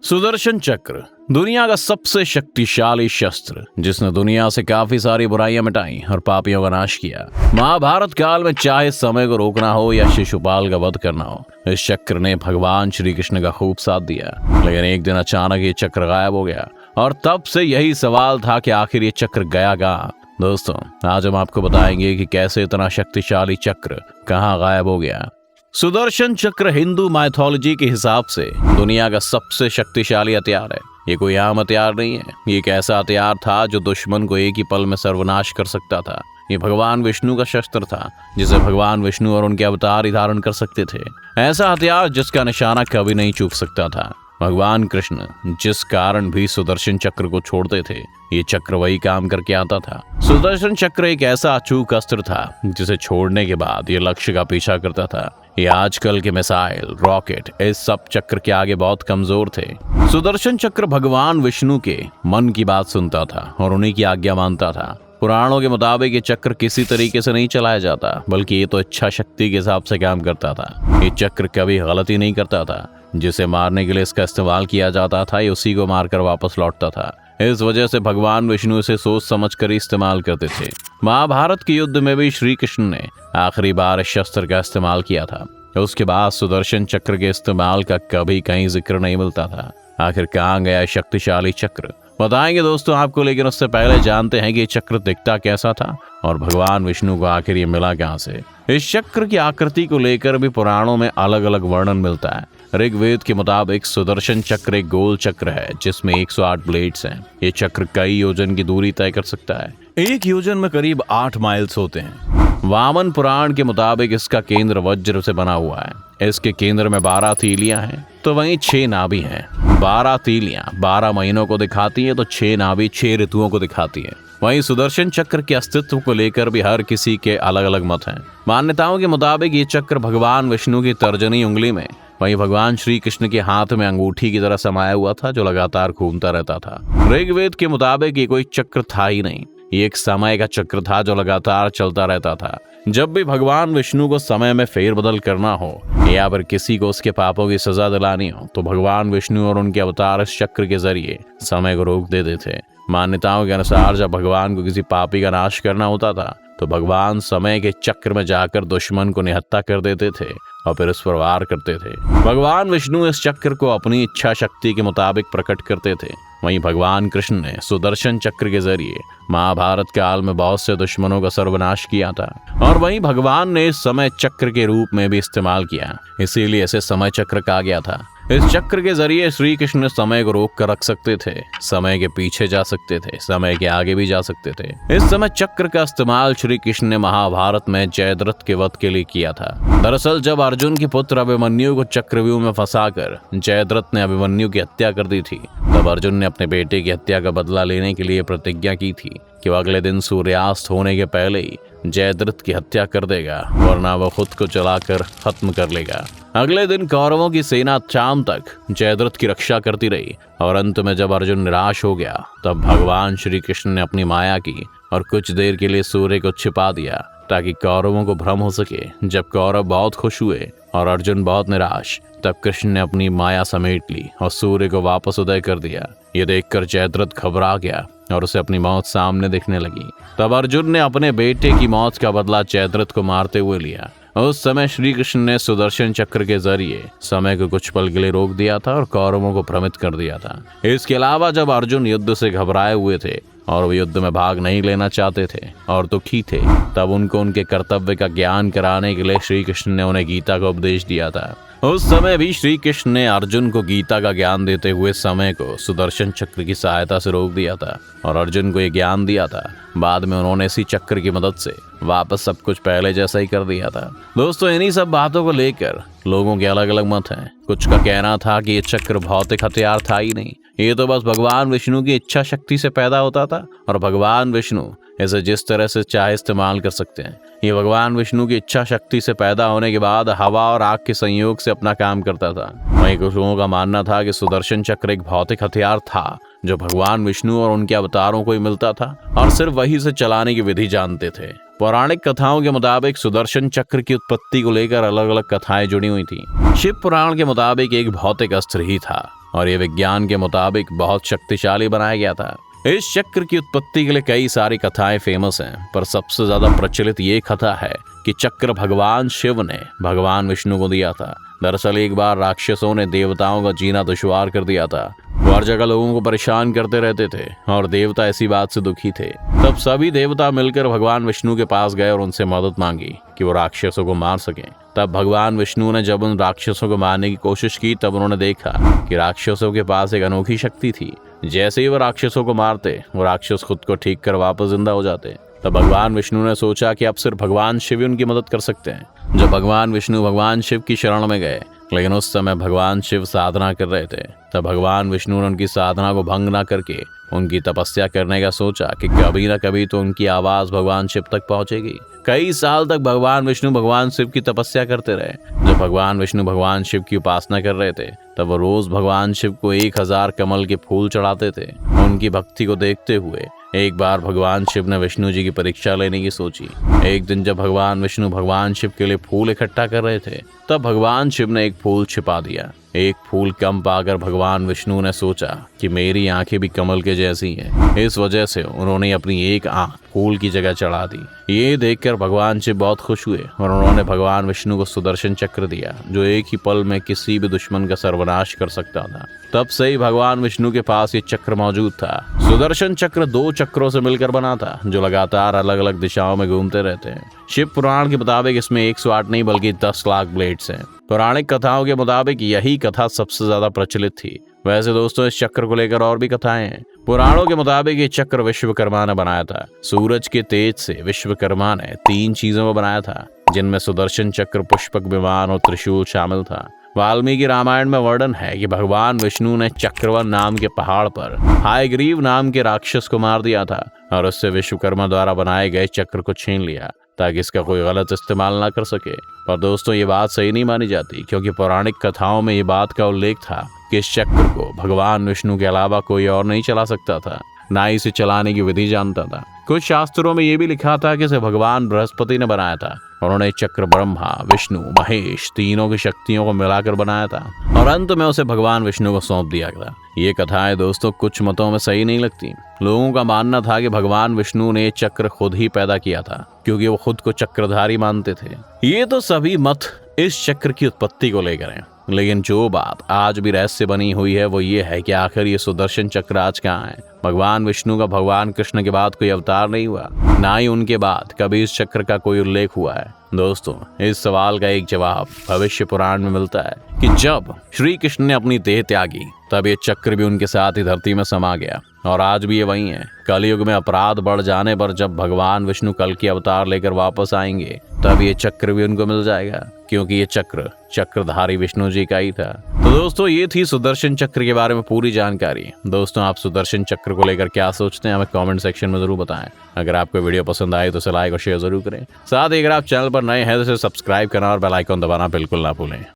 सुदर्शन चक्र दुनिया का सबसे शक्तिशाली शस्त्र जिसने दुनिया से काफी सारी बुराइयां मिटाई और पापियों का नाश किया। महाभारत काल में चाहे समय को रोकना हो या शिशुपाल का वध करना हो, इस चक्र ने भगवान श्री कृष्ण का खूब साथ दिया। लेकिन एक दिन अचानक ये चक्र गायब हो गया और तब से यही सवाल था कि आखिर ये चक्र गया कहाँ। दोस्तों, आज हम आपको बताएंगे कि कैसे इतना शक्तिशाली चक्र कहाँ गायब हो गया। सुदर्शन चक्र हिंदू माइथोलॉजी के हिसाब से दुनिया का सबसे शक्तिशाली हथियार है। ये कोई आम हथियार नहीं है, ये एक ऐसा हथियार था जो दुश्मन को एक ही पल में सर्वनाश कर सकता था। ये भगवान विष्णु का शस्त्र था जिसे भगवान विष्णु और उनके अवतार ही धारण कर सकते थे। ऐसा हथियार जिसका निशाना कभी नहीं चूक सकता था। भगवान कृष्ण जिस कारण भी सुदर्शन चक्र को छोड़ते थे, ये चक्र वही काम करके आता था। सुदर्शन चक्र एक ऐसा अचूक अस्त्र था जिसे छोड़ने के बाद ये लक्ष्य का पीछा करता था। ये आजकल के मिसाइल, रॉकेट, इस सब चक्र के आगे बहुत कमजोर थे। सुदर्शन चक्र भगवान विष्णु के मन की बात सुनता था और उन्हीं की आज्ञा मानता था। पुराणों के मुताबिक ये चक्र किसी तरीके से नहीं चलाया जाता, बल्कि ये तो इच्छा शक्ति के हिसाब से काम करता था। ये चक्र कभी गलती नहीं करता था। जिसे मारने के लिए इसका इस्तेमाल किया जाता था, ये उसी को मारकर वापस लौटता था। इस वजह से भगवान विष्णु इसे सोच समझ कर इस्तेमाल करते थे। महाभारत के युद्ध में भी श्री कृष्ण ने आखिरी बार इस शस्त्र का इस्तेमाल किया था। उसके बाद सुदर्शन चक्र के इस्तेमाल का कभी कहीं जिक्र नहीं मिलता था। आखिर कहाँ गया शक्तिशाली चक्र, बताएंगे दोस्तों आपको। लेकिन उससे पहले जानते हैं कि ये चक्र दिखता कैसा था और भगवान विष्णु को आखिर ये मिला कहाँ से। इस चक्र की आकृति को लेकर भी पुराणों में अलग अलग वर्णन मिलता है। ऋग्वेद के मुताबिक सुदर्शन चक्र एक गोल चक्र है जिसमें 108 ब्लेड्स हैं। ये चक्र कई योजन की दूरी तय कर सकता है। एक योजन में करीब 8 माइल्स होते हैं। वामन पुराण के मुताबिक इसका केंद्र वज्र से बना हुआ है। इसके केंद्र में 12 तीलियां हैं, तो वहीं 6 नाभि हैं। 12 तीलियां 12 महीनों को दिखाती हैं, तो 6 नाभि 6 ऋतुओं को दिखाती हैं। वहीं सुदर्शन चक्र के अस्तित्व को लेकर भी हर किसी के अलग अलग मत हैं। मान्यताओं के मुताबिक ये चक्र भगवान विष्णु की तर्जनी उंगली में, वहीं भगवान श्री कृष्ण के हाथ में अंगूठी की तरह समाया हुआ था जो लगातार घूमता रहता था। ऋग्वेद के मुताबिक ये कोई चक्र था ही नहीं, ये एक समय का चक्र था जो लगातार चलता रहता था। जब भी भगवान विष्णु को समय में फेरबदल करना हो या फिर किसी को उसके पापों की सजा दिलानी हो, तो भगवान विष्णु और उनके अवतार इस चक्र के जरिए समय को रोक देते थे। मान्यताओं के अनुसार जब भगवान को किसी पापी का नाश करना होता था, तो भगवान समय के चक्र में जाकर दुश्मन को निहत्था कर देते थे और फिर उस पर वार करते थे। भगवान विष्णु इस चक्र को अपनी इच्छा शक्ति के मुताबिक प्रकट करते थे। वहीं भगवान कृष्ण ने सुदर्शन चक्र के जरिए महाभारत काल में बहुत से दुश्मनों का सर्वनाश किया था और वहीं भगवान ने इस समय चक्र के रूप में भी इस्तेमाल किया, इसीलिए इसे समय चक्र कहा गया था। इस चक्र के जरिए श्री कृष्ण समय को रोक कर रख सकते थे, समय के पीछे जा सकते थे, समय के आगे भी जा सकते थे। इस समय चक्र का इस्तेमाल श्री कृष्ण ने महाभारत में जयद्रथ के वध के लिए किया था। दरअसल जब अर्जुन के पुत्र अभिमन्यु को चक्रव्यूह में फंसाकर जयद्रथ ने अभिमन्यु की हत्या कर दी थी, तब अर्जुन ने अपने बेटे की हत्या का बदला लेने के लिए प्रतिज्ञा की थी कि वह अगले दिन सूर्यास्त होने के पहले ही जयद्रथ की हत्या कर देगा, वरना वह खुद को जलाकर खत्म कर लेगा। अगले दिन कौरवों की सेना शाम तक जयद्रथ की रक्षा करती रही और अंत में जब अर्जुन निराश हो गया, तब भगवान श्री कृष्ण ने अपनी माया की और कुछ देर के लिए सूर्य को छिपा दिया ताकि कौरवों को भ्रम हो सके। जब कौरव बहुत खुश हुए और अर्जुन बहुत निराश, तब कृष्ण ने अपनी माया समेट ली और सूर्य को वापस उदय कर दिया। ये देखकर जयद्रथ घबरा गया और उसे अपनी मौत सामने दिखने लगी। तब अर्जुन ने अपने बेटे की मौत का बदला जयद्रथ को मारते हुए लिया। उस समय श्री कृष्ण ने सुदर्शन चक्र के जरिए समय को कुछ पल के लिए रोक दिया था और कौरवों को भ्रमित कर दिया था। इसके अलावा जब अर्जुन युद्ध से घबराए हुए थे और वो युद्ध में भाग नहीं लेना चाहते थे और दुखी थे, तब उनको उनके कर्तव्य का ज्ञान कराने के लिए श्री कृष्ण ने उन्हें गीता का उपदेश दिया था। उस समय भी श्री कृष्ण ने अर्जुन को गीता का ज्ञान देते हुए समय को सुदर्शन चक्र की सहायता से रोक दिया था और अर्जुन को ये ज्ञान दिया था। बाद में उन्होंने इसी चक्र की मदद से वापस सब कुछ पहले जैसा ही कर दिया था। दोस्तों, इन्हीं सब बातों को लेकर लोगों के अलग अलग मत हैं। कुछ का कहना था कि ये चक्र भौतिक हथियार था ही नहीं, ये तो बस भगवान विष्णु की इच्छा शक्ति से पैदा होता था और भगवान विष्णु इसे जिस तरह से चाहे इस्तेमाल कर सकते हैं। ये भगवान विष्णु की इच्छा शक्ति से पैदा होने के बाद हवा और आग के संयोग से अपना काम करता था। वहीं कुछ लोगों का मानना था कि सुदर्शन चक्र एक भौतिक हथियार था जो भगवान विष्णु और उनके अवतारों को ही मिलता था और सिर्फ वही से चलाने की विधि जानते थे। पौराणिक कथाओं के मुताबिक सुदर्शन चक्र की उत्पत्ति को लेकर अलग अलग कथाएं जुड़ी हुई थी। शिव पुराण के मुताबिक एक भौतिक अस्त्र ही था और ये विज्ञान के मुताबिक बहुत शक्तिशाली बनाया गया था। इस चक्र की उत्पत्ति के लिए कई सारी कथाएं फेमस हैं, पर सबसे ज्यादा प्रचलित ये कथा है कि चक्र भगवान शिव ने भगवान विष्णु को दिया था। दरअसल एक बार राक्षसों ने देवताओं का जीना दुश्वार कर दिया था। वो हर जगह लोगों को परेशान करते रहते थे और देवता ऐसी बात से दुखी थे। तब सभी देवता मिलकर भगवान विष्णु के पास गए और उनसे मदद मांगी कि वो राक्षसों को मार सकें। तब भगवान विष्णु ने जब उन राक्षसों को मारने की कोशिश की, तब उन्होंने देखा कि राक्षसों के पास एक अनोखी शक्ति थी। जैसे ही वो राक्षसों को मारते, वो राक्षस खुद को ठीक कर वापस जिंदा हो जाते। तब भगवान विष्णु ने सोचा कि अब सिर्फ भगवान शिव ही उनकी मदद कर सकते हैं। जब भगवान विष्णु भगवान शिव की शरण में गए, लेकिन उस समय भगवान शिव साधना कर रहे थे, तब भगवान विष्णु ने उनकी साधना को भंग न करके उनकी तपस्या करने का सोचा कि कभी न कभी तो उनकी आवाज भगवान शिव तक पहुंचेगी। कई साल तक भगवान विष्णु भगवान शिव की तपस्या करते रहे। जब भगवान विष्णु भगवान शिव की उपासना कर रहे थे, तब वो रोज भगवान शिव को 1000 कमल के फूल चढ़ाते थे। उनकी भक्ति को देखते हुए एक बार भगवान शिव ने विष्णु जी की परीक्षा लेने की सोची। एक दिन जब भगवान विष्णु भगवान शिव के लिए फूल इकट्ठा कर रहे थे, तब भगवान शिव ने एक फूल छिपा दिया। एक फूल कम पाकर भगवान विष्णु ने सोचा कि मेरी आंखें भी कमल के जैसी हैं। इस वजह से उन्होंने अपनी एक आंख फूल की जगह चढ़ा दी। ये देखकर भगवान शिव बहुत खुश हुए और उन्होंने भगवान विष्णु को सुदर्शन चक्र दिया, जो एक ही पल में किसी भी दुश्मन का सर्वनाश कर सकता था। तब से ही भगवान विष्णु के पास ये चक्र मौजूद था। सुदर्शन चक्र 2 चक्रों से मिलकर बना था, जो लगातार अलग अलग दिशाओं में घूमते रहते हैं। शिव पुराण के मुताबिक इसमें 108 नहीं बल्कि 10 लाख ब्लेड्स हैं। पौराणिक कथाओं के मुताबिक यही कथा सबसे ज्यादा प्रचलित थी। वैसे दोस्तों, इस चक्र को लेकर और भी कथाएं हैं। पुराणों के मुताबिक ये चक्र विश्वकर्मा ने बनाया था। सूरज के तेज से विश्वकर्मा ने 3 चीजों को बनाया था, जिनमें सुदर्शन चक्र, पुष्पक विमान और त्रिशूल शामिल था। वाल्मीकि रामायण में वर्णन है कि भगवान विष्णु ने चक्रवन नाम के पहाड़ पर हायग्रीव नाम के राक्षस को मार दिया था और उससे विश्वकर्मा द्वारा बनाए गए चक्र को छीन लिया, ताकि इसका कोई गलत इस्तेमाल ना कर सके। पर दोस्तों, ये बात सही नहीं मानी जाती, क्योंकि पौराणिक कथाओं में ये बात का उल्लेख था कि इस चक्र को भगवान विष्णु के अलावा कोई और नहीं चला सकता था, ना ही इसे चलाने की विधि जानता था। कुछ शास्त्रों में ये भी लिखा था कि इसे भगवान बृहस्पति ने बनाया था। उन्होंने चक्र ब्रह्मा, विष्णु, महेश तीनों की शक्तियों को मिलाकर बनाया था और अंत में उसे भगवान विष्णु को सौंप दिया गया। ये कथाएं दोस्तों कुछ मतों में सही नहीं लगती। लोगों का मानना था कि भगवान विष्णु ने चक्र खुद ही पैदा किया था, क्योंकि वो खुद को चक्रधारी मानते थे। ये तो सभी मत इस चक्र की उत्पत्ति को लेकर हैं, लेकिन जो बात आज भी रहस्य बनी हुई है वो ये है कि आखिर ये सुदर्शन चक्र आज कहाँ है। भगवान विष्णु का भगवान कृष्ण के बाद कोई अवतार नहीं हुआ, ना ही उनके बाद कभी इस चक्र का कोई उल्लेख हुआ है। दोस्तों, इस सवाल का एक जवाब भविष्य पुराण में मिलता है कि जब श्री कृष्ण ने अपनी देह त्यागी, तब ये चक्र भी उनके साथ ही धरती में समा गया और आज भी ये वही है। कलयुग में अपराध बढ़ जाने पर जब भगवान विष्णु कल की अवतार लेकर वापस आएंगे, तब ये चक्र भी उनको मिल जाएगा, क्योंकि ये चक्र चक्रधारी विष्णु जी का ही था। तो दोस्तों, ये थी सुदर्शन चक्र के बारे में पूरी जानकारी। दोस्तों, आप सुदर्शन चक्र को लेकर क्या सोचते हैं, हमें कमेंट सेक्शन में जरूर बताएं। अगर आपको वीडियो पसंद आए तो इसे लाइक और शेयर जरूर करें। साथ ही अगर आप चैनल पर नए हैं तो इसे सब्सक्राइब करना और बेल आइकन दबाना बिल्कुल ना भूलें।